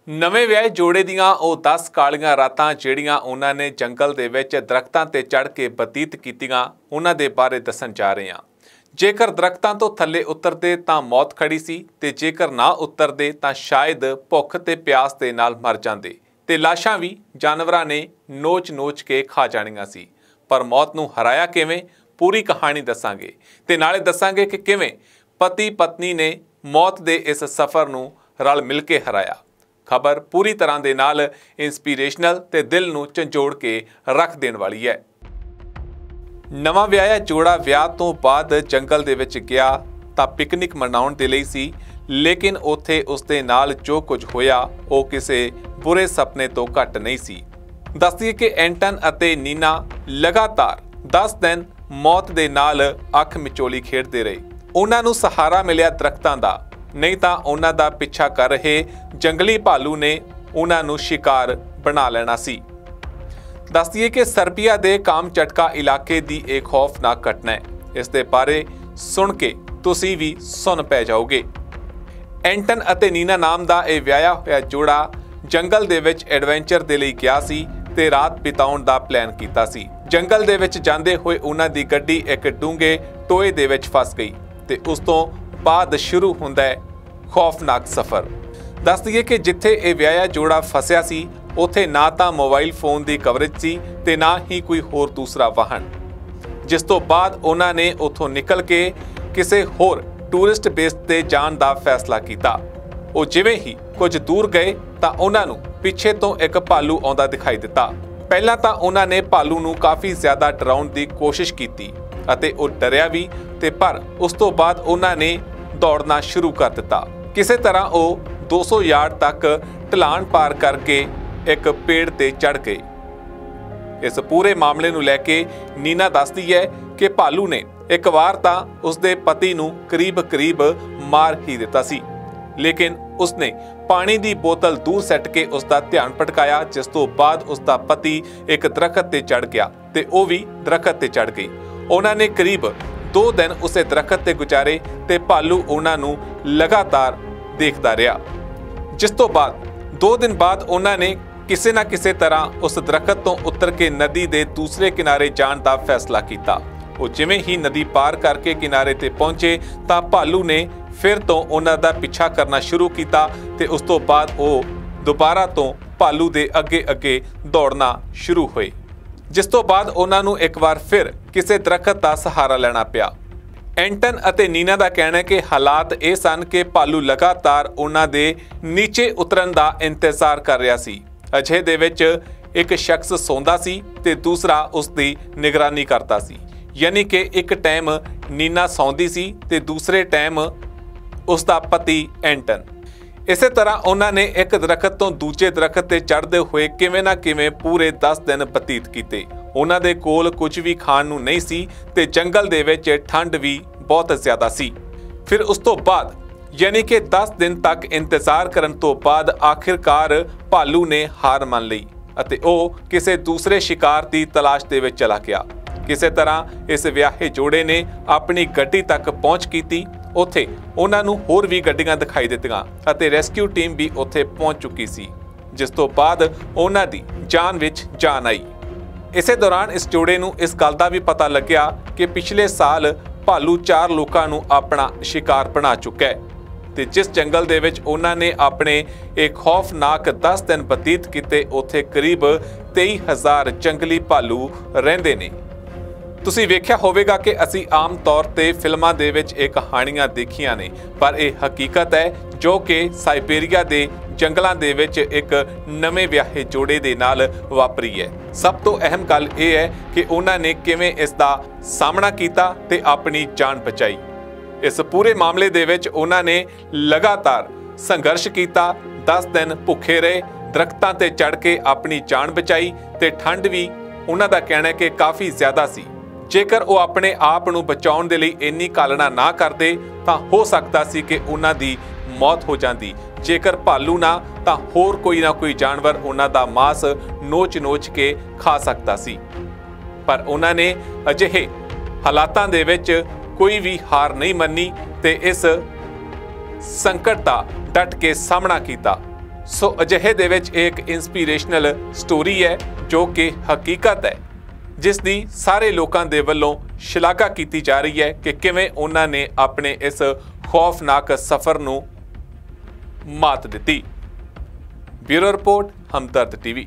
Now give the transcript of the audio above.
ਨਵੇਂ ਵਿਆਹੇ ਜੋੜੇ ਦੀਆਂ ਉਹ 10 ਕਾਲੀਆਂ ਰਾਤਾਂ ਜਿਹੜੀਆਂ ਉਹਨਾਂ ਨੇ ਜੰਗਲ ਦੇ ਵਿੱਚ ਦਰਖਤਾਂ ਤੇ ਚੜ੍ਹ ਕੇ ਬਤੀਤ ਕੀਤੀਆਂ, ਉਹਨਾਂ ਦੇ ਬਾਰੇ ਦੱਸਣ ਜਾ ਰਹੇ ਹਾਂ। ਜੇਕਰ ਦਰਖਤਾਂ ਤੋਂ ਥੱਲੇ ਉਤਰਦੇ ਤਾਂ ਮੌਤ ਖੜੀ ਸੀ ਤੇ ਜੇਕਰ ਨਾ ਉਤਰਦੇ ਤਾਂ ਸ਼ਾਇਦ ਭੁੱਖ ਤੇ ਪਿਆਸ ਦੇ ਨਾਲ ਮਰ ਜਾਂਦੇ ਤੇ ਲਾਸ਼ਾਂ ਵੀ ਜਾਨਵਰਾਂ ਨੇ ਨੋਚ-ਨੋਚ ਕੇ ਖਾ ਜਾਣੀਆਂ ਸੀ। ਪਰ ਮੌਤ ਨੂੰ ਹਰਾਇਆ ਕਿਵੇਂ, ਪੂਰੀ ਕਹਾਣੀ ਦੱਸਾਂਗੇ ਤੇ ਨਾਲੇ ਦੱਸਾਂਗੇ ਕਿ ਕਿਵੇਂ ਪਤੀ ਪਤਨੀ ਨੇ ਮੌਤ ਦੇ ਇਸ ਸਫ਼ਰ ਨੂੰ ਰਲ ਮਿਲ ਕੇ ਹਰਾਇਆ। खबर पूरी तरह दे नाल इंस्पीरेशनल ते दिल नूं झंझोड़ के रख देण वाली है। नवां विआहिया जोड़ा विआह तो बाद जंगल दे विच गया तां पिकनिक मनाउण दे लई सी, लेकिन उत्थे उसदे नाल जो कुछ होया वो किसी बुरे सपने तो घट नहीं सी। दस दईए कि एंटन अते नीना लगातार 10 दिन मौत दे नाल अख मिचोली खेडदे रहे। उन्हां नूं सहारा मिलिया दरख्तां दा, नहीं तो उन्हां दा पिछा कर रहे जंगली भालू ने उन्हां नूं शिकार बना लेना सी। दस दईए कि सर्बिया के कामचटका इलाके की एक खौफनाक घटना है। इस दे बारे सुन के तुसी भी सुन पै जाओगे। एंटन अते नीना नाम का यह विआहिया होया जोड़ा जंगल दे विच एडवेंचर दे लई गया सी ते रात बिताउण दा प्लान कीता सी। जंगल दे विच जांदे होए उन्हां दी गड्डी एक डूंगे टोए दे विच फस गई ते उस तों बाद शुरू हुंदा है खौफनाक सफ़र। दस दईए कि जिथे ये विआहिया जोड़ा फसिया सी उत्थे ना तो मोबाइल फोन की कवरेज सी ते ना ही कोई होर दूसरा वाहन, जिस तो बाद उन्होंने उत्थों निकल के किसी होर टूरिस्ट बेस ते जाण दा फैसला किया। वो जिवें ही कुछ दूर गए तो उन्होंने पिछे तो एक भालू आउंदा दिखाई दिता। पहला तो उन्होंने भालू नूं काफ़ी ज़्यादा डराउण की कोशिश की अते वो डरिया भी ते पर उस तो बाद उन्होंने दौड़ना शुरू कर दिता। किसी तरह वो 200 यार्ड तक ढलान पार करके एक पेड़ ते चढ़ गए। इस पूरे मामले नूं लैके नीना दसदी है कि भालू ने एक बार तां उसदे पति नूं करीब मार ही दिता सी, लेकिन उसने पानी दी बोतल दूर सैट के उसका ध्यान भटकाया, जिस तो बाद उसका पति एक दरखत ते चढ़ गया ते वो भी दरखत ते चढ़ गई। उन्होंने करीब 2 दिन उसे दरखत ते गुजारे ते भालू उन्हां नूं लगातार देखता रहा। जिस तो बाद 2 दिन बाद उन्होंने किसी ना किसी तरह उस दरखत तो उतर के नदी के दूसरे किनारे जाने का फैसला किया। वो जिवें ही नदी पार करके किनारे ते पहुंचे तो भालू ने फिर तो उन्हां दा पिछा करना शुरू किया ते उस तो बाद वो दोबारा तो भालू दे अगे अगे दौड़ना शुरू हुए, जिस तो बाद उन्हां नूं एक बार फिर किसी दरखत का सहारा लेना पिया। एंटन अते नीना का कहना है कि हालात ये सन कि भालू लगातार उन्हां दे नीचे उतरन का इंतजार कर रहा सी। अजे दे विच एक शख्स सौंदा सी ते दूसरा उसकी निगरानी करता सी, यानी कि एक टाइम नीना सौंदी सी ते दूसरे टाइम उसका पति एंटन। इसे तरह उन्होंने एक दरखत तो दूजे दरखत ते चढ़ते हुए किवें ना किवें पूरे 10 दिन बतीत किए। उन्हां दे कोल कुछ भी खाण नूं नहीं सी ते जंगल दे विच ठंड भी बहुत ज़्यादा सी। फिर उस तो बाद यानी कि 10 दिन तक इंतजार करन तो बाद आखिरकार भालू ने हार मान लई अते ओ किसी दूसरे शिकार की तलाश दे विच चला गया। किसी तरह इस विआहे जोड़े ने अपनी गड्डी तक पहुँच की। उत्थे उन्हां नूं होर भी गड्डियां दिखाई दित्तियां अते रेस्क्यू टीम भी उत्थे पहुँच चुकी सी, जिस तो बाद उन्हां दी जान विच जान आई। इसे दौरान इस जोड़े नूं इस गल दा भी पता लग्या कि पिछले साल भालू 4 लोगों नूं अपना शिकार बना चुका है ते जिस जंगल दे विच उन्हां ने अपने एक खौफनाक 10 दिन बतीत किते उत्थे करीब 23,000 जंगली भालू रहिंदे ने। तुसी वेख्या होवेगा कि असी आम तौर ते फिल्मां दे विच ये कहानियां देखियां ने, पर यह हकीकत है जो कि साइबेरिया दे जंगलों दे विच एक नवे विआहे जोड़े दे नाल वापरी है। सब तो अहम गल यह है कि उन्होंने किवें इसका सामना किया ते अपनी जान बचाई। इस पूरे मामले दे विच उन्होंने लगातार संघर्ष किया, 10 दिन भुखे रहे, दरख्तां ते चढ़ के अपनी जान बचाई ते ठंड भी उन्हां दा कहना है कि काफ़ी ज़्यादा सी। जेकर वो अपने आप नूं बचाउण दे लई इन्नी कालना ना करते तो हो सकता सी कि उन्हां दी मौत हो जाती। जेकर भालू ना तो होर कोई ना कोई जानवर उन्हां दा मांस नोच के खा सकता सी। पर उन्होंने अजिहे हालातां दे विच कोई भी हार नहीं मन्नी ते इस संकट का डट के सामना किया। ਸੋ ਅਜਿਹੇ ਦੇ ਵਿੱਚ ਇੱਕ ਇਨਸਪੀਰੇਸ਼ਨਲ ਸਟੋਰੀ ਹੈ ਜੋ ਕਿ ਹਕੀਕਤ ਹੈ, ਜਿਸ ਦੀ ਸਾਰੇ ਲੋਕਾਂ ਦੇ ਵੱਲੋਂ ਸ਼ਲਾਘਾ ਕੀਤੀ ਜਾ ਰਹੀ ਹੈ ਕਿ ਕਿਵੇਂ ਉਹਨਾਂ ਨੇ ਆਪਣੇ ਇਸ ਖੌਫਨਾਕ ਸਫ਼ਰ ਨੂੰ ਮਾਤ ਦਿੱਤੀ। ਬਿਊਰੋ ਰਿਪੋਰਟ, ਹਮਦਰਦ ਟੀਵੀ।